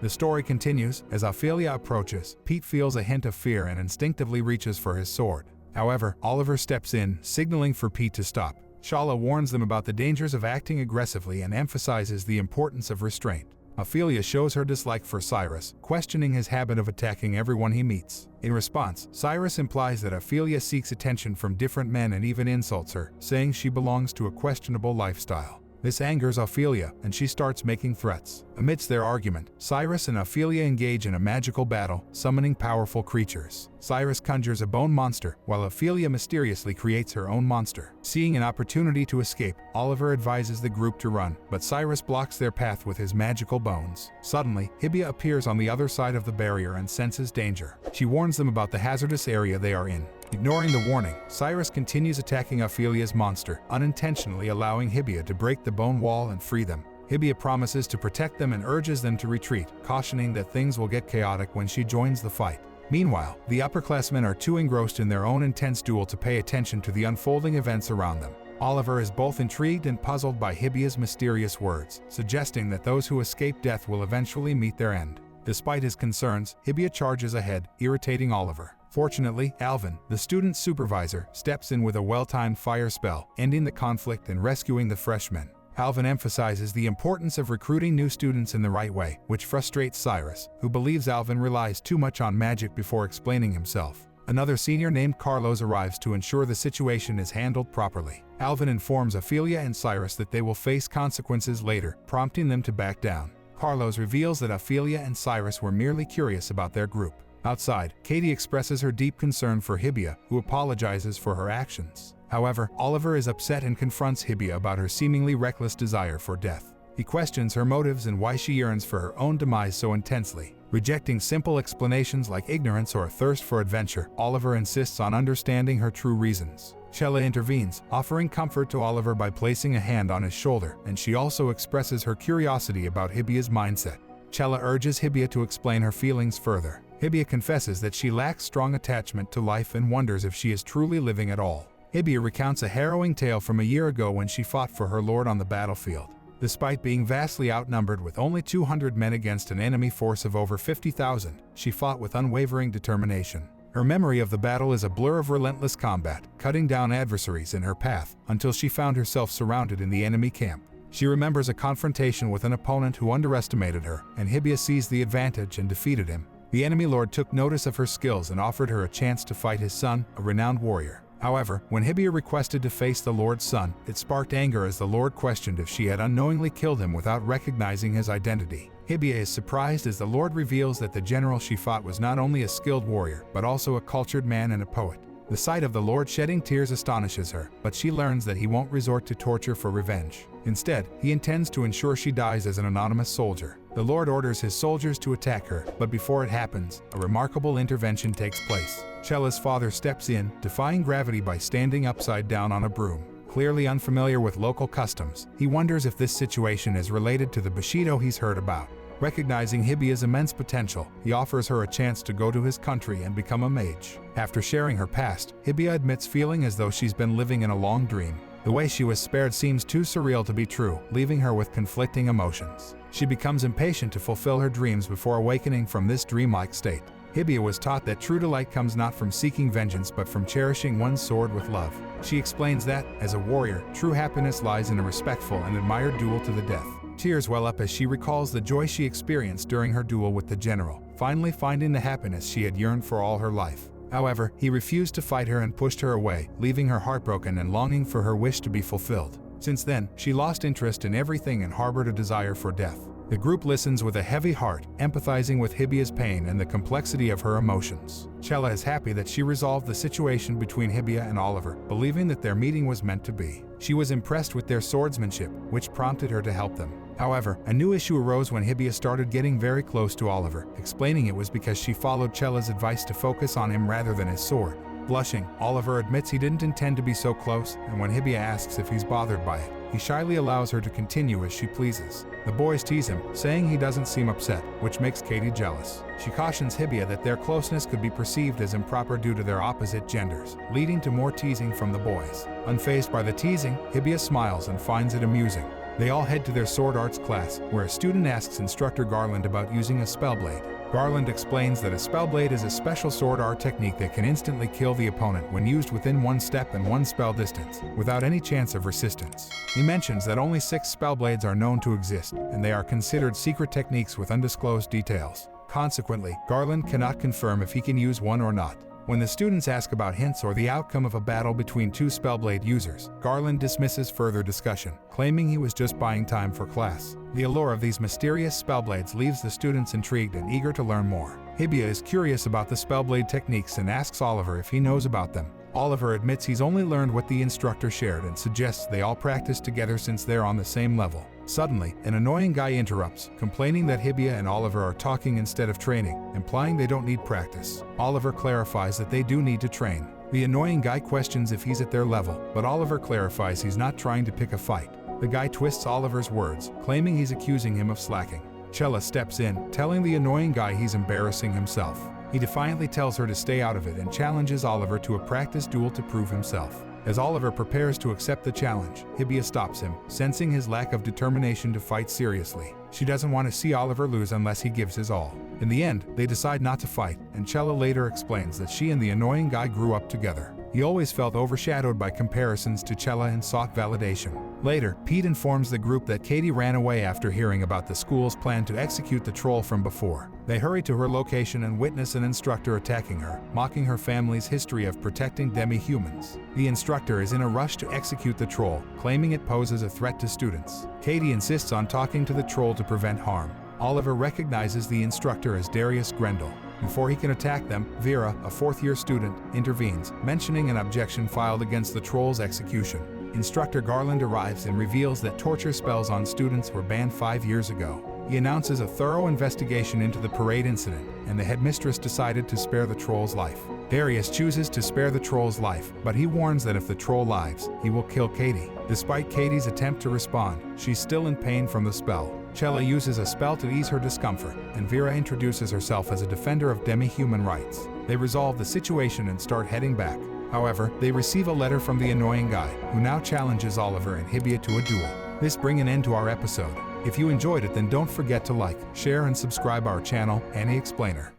The story continues. As Ophelia approaches, Pete feels a hint of fear and instinctively reaches for his sword. However, Oliver steps in, signaling for Pete to stop. Shala warns them about the dangers of acting aggressively and emphasizes the importance of restraint. Ophelia shows her dislike for Cyrus, questioning his habit of attacking everyone he meets. In response, Cyrus implies that Ophelia seeks attention from different men and even insults her, saying she belongs to a questionable lifestyle. This angers Ophelia, and she starts making threats. Amidst their argument, Cyrus and Ophelia engage in a magical battle, summoning powerful creatures. Cyrus conjures a bone monster, while Ophelia mysteriously creates her own monster. Seeing an opportunity to escape, Oliver advises the group to run, but Cyrus blocks their path with his magical bones. Suddenly, Hibia appears on the other side of the barrier and senses danger. She warns them about the hazardous area they are in. Ignoring the warning, Cyrus continues attacking Ophelia's monster, unintentionally allowing Hibia to break the bone wall and free them. Hibia promises to protect them and urges them to retreat, cautioning that things will get chaotic when she joins the fight. Meanwhile, the upperclassmen are too engrossed in their own intense duel to pay attention to the unfolding events around them. Oliver is both intrigued and puzzled by Hibia's mysterious words, suggesting that those who escape death will eventually meet their end. Despite his concerns, Hibia charges ahead, irritating Oliver. Fortunately, Alvin, the student supervisor, steps in with a well-timed fire spell, ending the conflict and rescuing the freshmen. Alvin emphasizes the importance of recruiting new students in the right way, which frustrates Cyrus, who believes Alvin relies too much on magic before explaining himself. Another senior named Carlos arrives to ensure the situation is handled properly. Alvin informs Ophelia and Cyrus that they will face consequences later, prompting them to back down. Carlos reveals that Ophelia and Cyrus were merely curious about their group. Outside, Katie expresses her deep concern for Hibia, who apologizes for her actions. However, Oliver is upset and confronts Hibia about her seemingly reckless desire for death. He questions her motives and why she yearns for her own demise so intensely. Rejecting simple explanations like ignorance or a thirst for adventure, Oliver insists on understanding her true reasons. Chella intervenes, offering comfort to Oliver by placing a hand on his shoulder, and she also expresses her curiosity about Hibia's mindset. Chella urges Hibia to explain her feelings further. Hibia confesses that she lacks strong attachment to life and wonders if she is truly living at all. Hibia recounts a harrowing tale from a year ago when she fought for her lord on the battlefield. Despite being vastly outnumbered with only 200 men against an enemy force of over 50,000, she fought with unwavering determination. Her memory of the battle is a blur of relentless combat, cutting down adversaries in her path until she found herself surrounded in the enemy camp. She remembers a confrontation with an opponent who underestimated her, and Hibia seized the advantage and defeated him. The enemy lord took notice of her skills and offered her a chance to fight his son, a renowned warrior. However, when Hibia requested to face the lord's son, it sparked anger as the lord questioned if she had unknowingly killed him without recognizing his identity. Hibia is surprised as the lord reveals that the general she fought was not only a skilled warrior, but also a cultured man and a poet. The sight of the lord shedding tears astonishes her, but she learns that he won't resort to torture for revenge. Instead, he intends to ensure she dies as an anonymous soldier. The lord orders his soldiers to attack her, but before it happens, a remarkable intervention takes place. Chella's father steps in, defying gravity by standing upside down on a broom. Clearly unfamiliar with local customs, he wonders if this situation is related to the Bushido he's heard about. Recognizing Hibia's immense potential, he offers her a chance to go to his country and become a mage. After sharing her past, Hibia admits feeling as though she's been living in a long dream. The way she was spared seems too surreal to be true, leaving her with conflicting emotions. She becomes impatient to fulfill her dreams before awakening from this dreamlike state. Hibia was taught that true delight comes not from seeking vengeance but from cherishing one's sword with love. She explains that, as a warrior, true happiness lies in a respectful and admired duel to the death. Tears well up as she recalls the joy she experienced during her duel with the general, finally finding the happiness she had yearned for all her life. However, he refused to fight her and pushed her away, leaving her heartbroken and longing for her wish to be fulfilled. Since then, she lost interest in everything and harbored a desire for death. The group listens with a heavy heart, empathizing with Hibia's pain and the complexity of her emotions. Chella is happy that she resolved the situation between Hibia and Oliver, believing that their meeting was meant to be. She was impressed with their swordsmanship, which prompted her to help them. However, a new issue arose when Hibia started getting very close to Oliver, explaining it was because she followed Chella's advice to focus on him rather than his sword. Blushing, Oliver admits he didn't intend to be so close, and when Hibia asks if he's bothered by it, he shyly allows her to continue as she pleases. The boys tease him, saying he doesn't seem upset, which makes Katie jealous. She cautions Hibia that their closeness could be perceived as improper due to their opposite genders, leading to more teasing from the boys. Unfazed by the teasing, Hibia smiles and finds it amusing. They all head to their sword arts class, where a student asks instructor Garland about using a spellblade. Garland explains that a spellblade is a special sword art technique that can instantly kill the opponent when used within 1 step and 1 spell distance, without any chance of resistance. He mentions that only 6 spellblades are known to exist, and they are considered secret techniques with undisclosed details. Consequently, Garland cannot confirm if he can use one or not. When the students ask about hints or the outcome of a battle between 2 spellblade users, Garland dismisses further discussion, claiming he was just buying time for class. The allure of these mysterious spellblades leaves the students intrigued and eager to learn more. Hibiya is curious about the spellblade techniques and asks Oliver if he knows about them. Oliver admits he's only learned what the instructor shared and suggests they all practice together since they're on the same level. Suddenly, an annoying guy interrupts, complaining that Hibiya and Oliver are talking instead of training, implying they don't need practice. Oliver clarifies that they do need to train. The annoying guy questions if he's at their level, but Oliver clarifies he's not trying to pick a fight. The guy twists Oliver's words, claiming he's accusing him of slacking. Chella steps in, telling the annoying guy he's embarrassing himself. He defiantly tells her to stay out of it and challenges Oliver to a practice duel to prove himself. As Oliver prepares to accept the challenge, Hibiya stops him, sensing his lack of determination to fight seriously. She doesn't want to see Oliver lose unless he gives his all. In the end, they decide not to fight, and Chella later explains that she and the annoying guy grew up together. He always felt overshadowed by comparisons to Chella and sought validation. Later, Pete informs the group that Katie ran away after hearing about the school's plan to execute the troll from before. They hurry to her location and witness an instructor attacking her, mocking her family's history of protecting demi-humans. The instructor is in a rush to execute the troll, claiming it poses a threat to students. Katie insists on talking to the troll to prevent harm. Oliver recognizes the instructor as Darius Grendel. Before he can attack them, Vera, a 4th-year student, intervenes, mentioning an objection filed against the troll's execution. Instructor Garland arrives and reveals that torture spells on students were banned 5 years ago. He announces a thorough investigation into the parade incident, and the headmistress decided to spare the troll's life. Darius chooses to spare the troll's life, but he warns that if the troll lives, he will kill Katie. Despite Katie's attempt to respond, she's still in pain from the spell. Chella uses a spell to ease her discomfort, and Vera introduces herself as a defender of demi-human rights. They resolve the situation and start heading back. However, they receive a letter from the annoying guy, who now challenges Oliver and Hibiya to a duel. This brings an end to our episode. If you enjoyed it, then don't forget to like, share, and subscribe our channel, Annie Explainer.